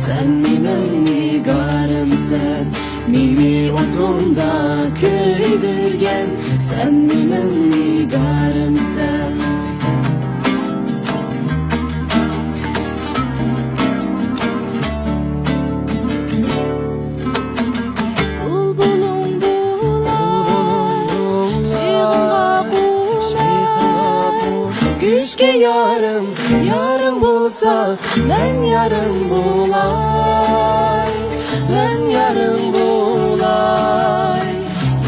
Sen benim nigarımsın, mini otumda köydürgen. Sen benim nigarımsın. Bulbulum bular, şeyhına bular. Güçke yarım, yarım bulsa ben yarım bulay, ben yarım bulay,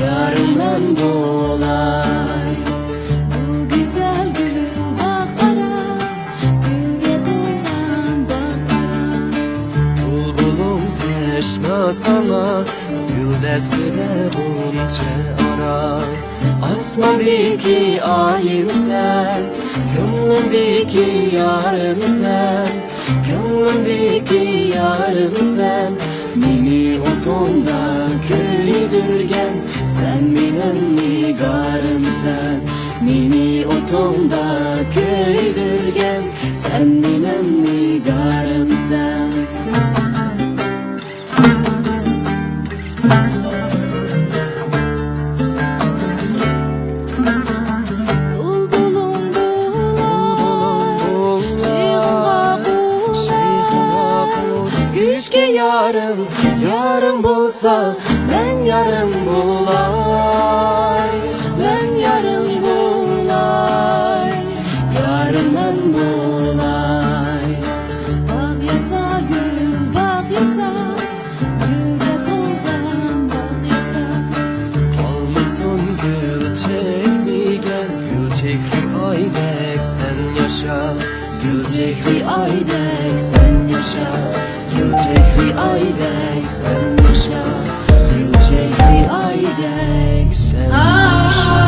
yarımdan bulay. Bu güzel gül bakara, gülge dolan bakara. Bulbulum teşna sana, gül destine bunca ara. Asmadaki ayım sen, gönlümdeki yarım sen, gönlümdeki yarım sen. Mini otumda köydürgen, sen benim nigarımsın. Mini otumda köydürgen, sen benim nigarımsın. Güçke yarım, yarım bulsa ben yarım bulay, ben yarım bulay, yarımdan bulay. Bak yasa gül, bak yasa, gülde doldan bak yasa. Almasın gül çekmigen, gül çekri aydek sen yaşa. Gül çekri aydek sen yaşa, gül çekri aydek sen yaşa, gül çekri aydek sen yaşa.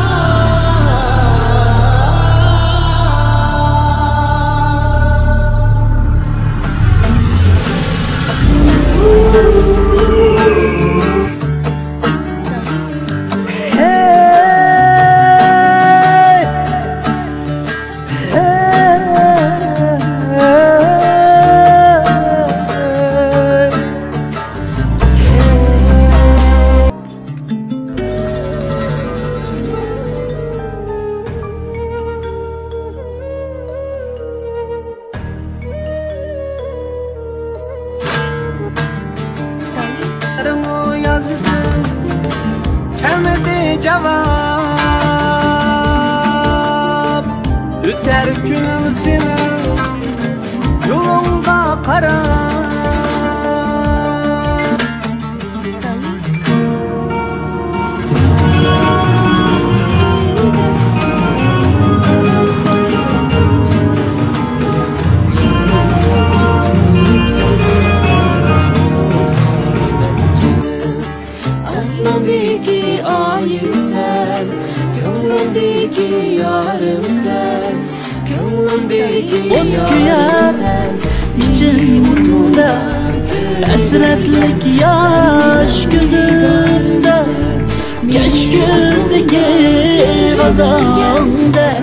Yazdım, gelmedi cevap. Öter günüm senin yolunda kara. Asmadaki ayım sen, gönlümdeki yarım sen, gönlümdeki yarım sen. İçimde hasretlik yaş gözümde, keşke gözdeki gazamda.